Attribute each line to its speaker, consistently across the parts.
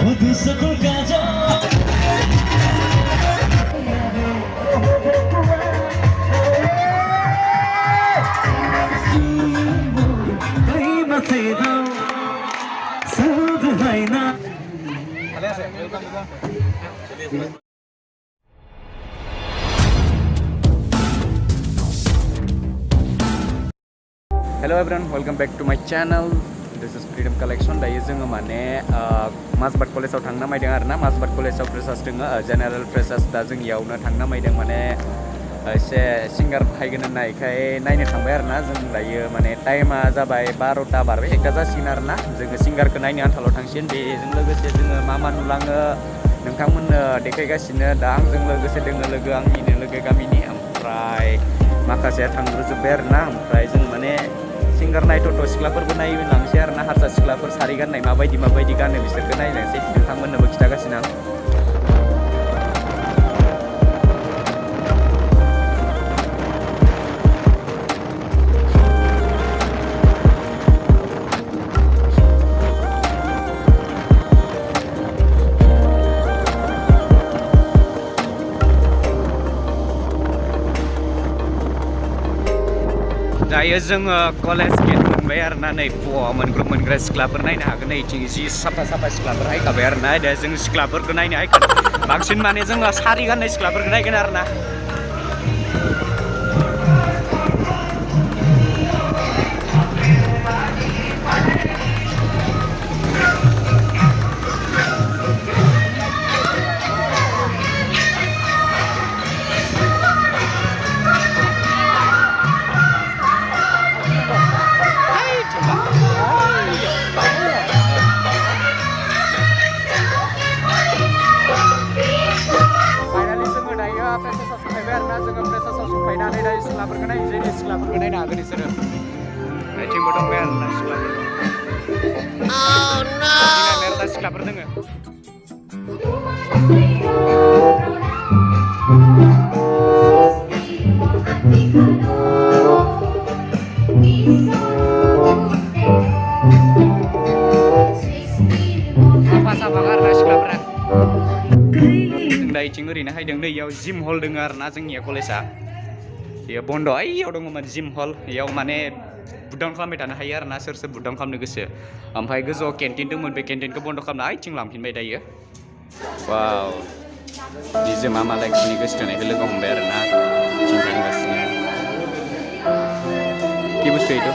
Speaker 1: Hello everyone, welcome back to my channel. This is Freedom Collection. Dayo जोङो माने माजबाट कलेजाव थांना मायदों आरोना माजबाट कलेजाव फ्रेसार्स दङ जेनेरेल फ्रेसार्स दा जों इयावनो थांना मायदों माने एसे सिंगार फायगोन होननायखाय नायनो थांबाय आरोना जों दायो माने टाइमा जाबाय 12टा बारबाय 1टा जासिगोन आरोना जोङो सिंगारखौ नायनो आन्थालाव थांसिगोन बेजों लोगोसे जोङो मा नुलाङो नोंथांमोननो देखायगासिनो दा आंजों लोगोसे दोङो लोगो आंनिनो लोगो गामिनि ओमफ्राय माखासेया थांग्रोजोब्बाय आरोना ओमफ्राय जों माने सिंगार नायथ'थ' सिख्लाफोरबो नायलांसै आरोना हारसा सिख्लाफोर सारि गाननाय माबायदि गानो बिसोरखौ नायलांसै नोंथांमोननोबो खिथागासिनो आं दायो जोङो कलेज गेट मोनबाय आरोना नै मोनग्रा सिख्लाफोर नायनो हागोन नै जि साफा सिख्लाफोर हायखाबाय आरोना दा जों सिख्लाफोरखौ नायनो हायगोन बांसिन माने जोङो सारि गाननाय सिख्लाफोरखौ नायगोन आरोना सिख्लाफोरखौ नायनो हागोन बिसोरो नायथिंबो दंबाय आरोना सिख्लाफोर मेरला सिख्लाफोर दोङो साफा आरोना सिख्लाफोरा जों दा इथिं ओरैनो हायदों नै इयाव जिम हल दङ आरोना जोंनिया कलेजआ बेयो बन्द ओइयाव दङ माने जिम हल इयाव माने बुटडाउन खालामबाय थानो हायो आरोना सोर बुटडाउन खालामनो गोसो ओमफ्राय गोजौआव केन्टिन दंमोन बे केन्टिनखौ बन्द खालामना आइथिं लांफिनबाय दायो वाव निजोमा मालाय गावनि गोसो थोनायखौ लोगो हमबाय आरोना इथिं थांगासिनो कि बुस्थु इथ'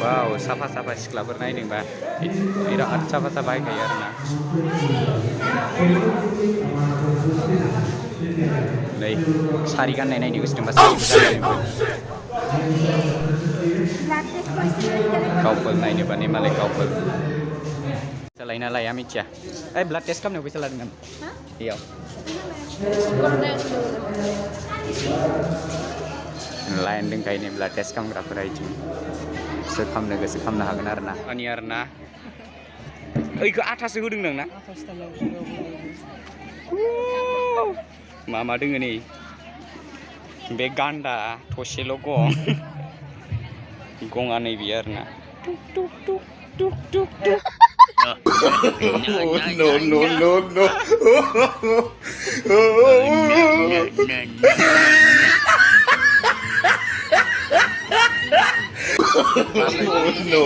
Speaker 1: वाव साफा सिख्लाफोर नायदोंबा बिराद साफा हायखायो आरोना नै सारि गाननाय नायनो गोसो दंबा गावफोर नायनोबा ने मालाय गावफोर फैसा लायोना लाया मिथिया ओइ ब्लाड टेस्ट खालामनायाव फैसा लादों नामा बेयाव लाइन दंखायो ब्लाड टेस्ट खालामग्राफोरा इथिं सोर खालामनो गोसो खालामनो हागोन आरोना आरोना ओइखौ आथासो होदों नोंना मा दोङो नै बे गान्दा थसेल' गङा नै बियो आरोना no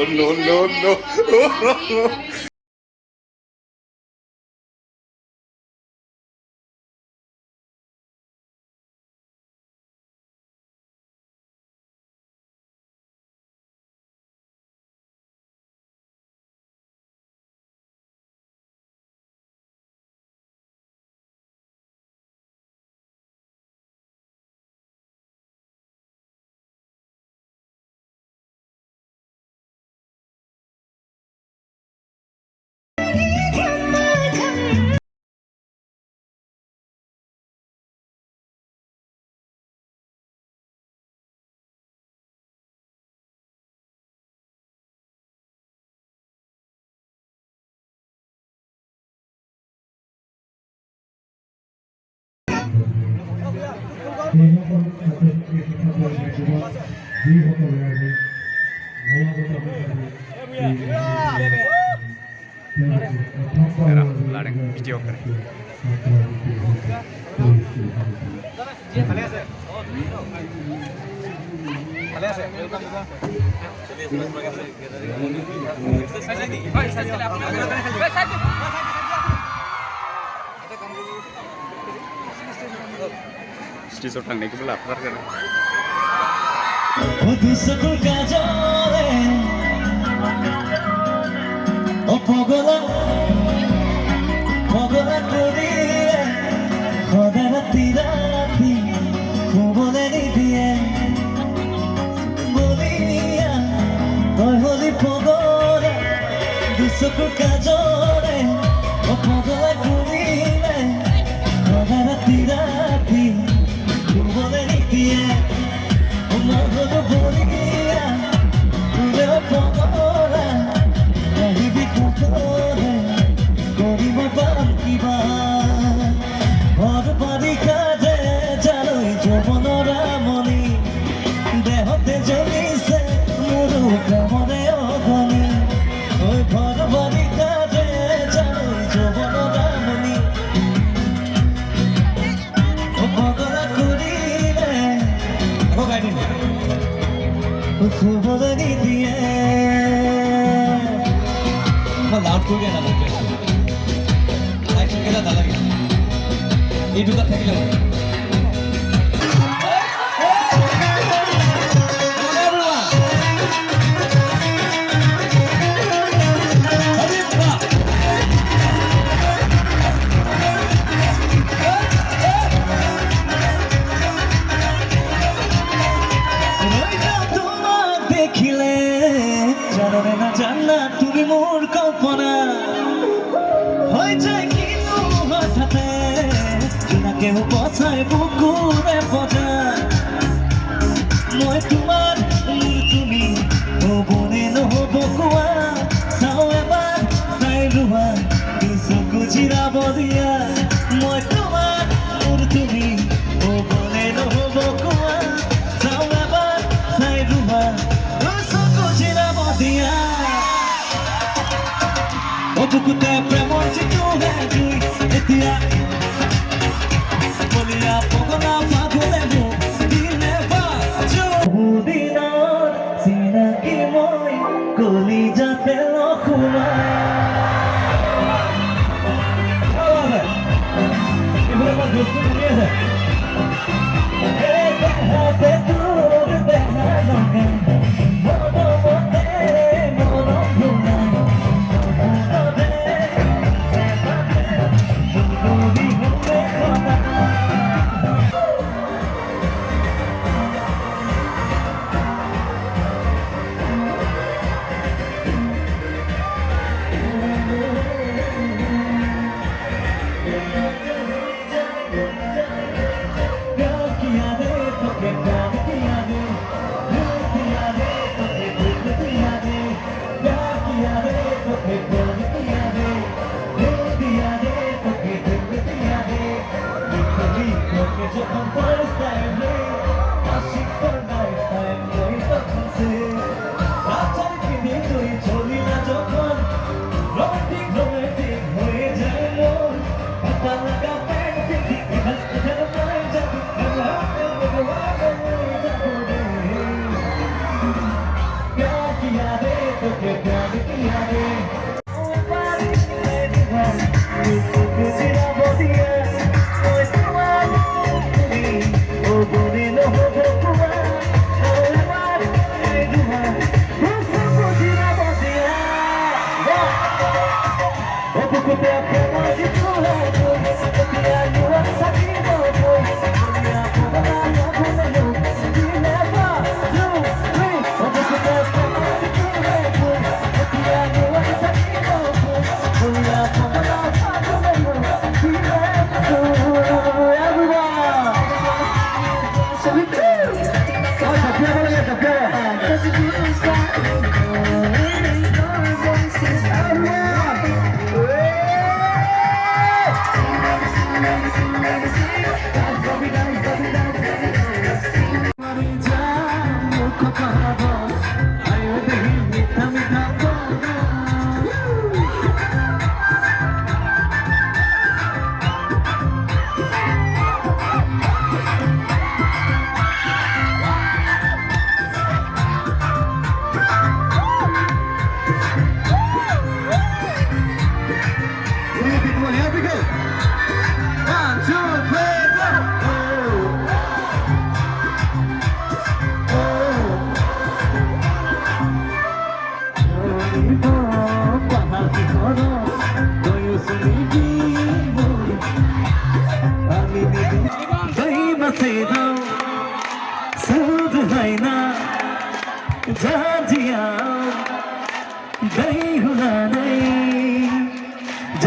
Speaker 1: लादों video स्टेजआव थांनायखौबो लाफाथारगोन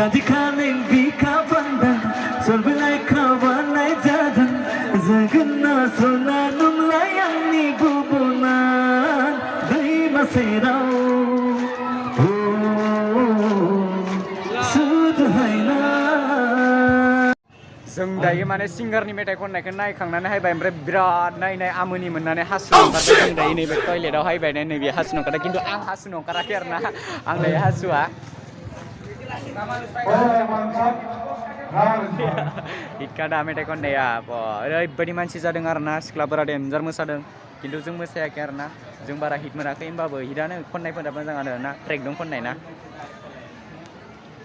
Speaker 2: Cantik bika pandang Sorbelai kawanai jadan Zagana sona numlayani gubunan Dai maserau
Speaker 1: जों दायो माने सिंगारनि मेथाइ खननायखौ नायखांनानै हायबाय ओमफ्राय बिराद नायनाय आमोनि मोननानै हासुनो ओंखारबाय जों दायो नैबे टयलेटाव हायबाय नैबे हासुनो ओंखारदों खिन्थु आं हासुनो ओंखाराखै आरोना आं दायो हासुआ हिटकादा मेथाइ खननाया ओरैबायदि मानसि जादों आरोना सिख्लाफोरा डेन्जार मोसादों खिन्थु जों मोसायाखै आरोना जों बारा हिट मोनाखै होमबाबो हिटआनो खननायफोरा मोजाङानो आरोना ट्रेक दं खननाय ना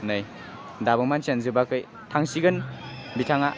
Speaker 1: नै दाबो मानसियानो जोबाखै थांसिगोन बिथाङा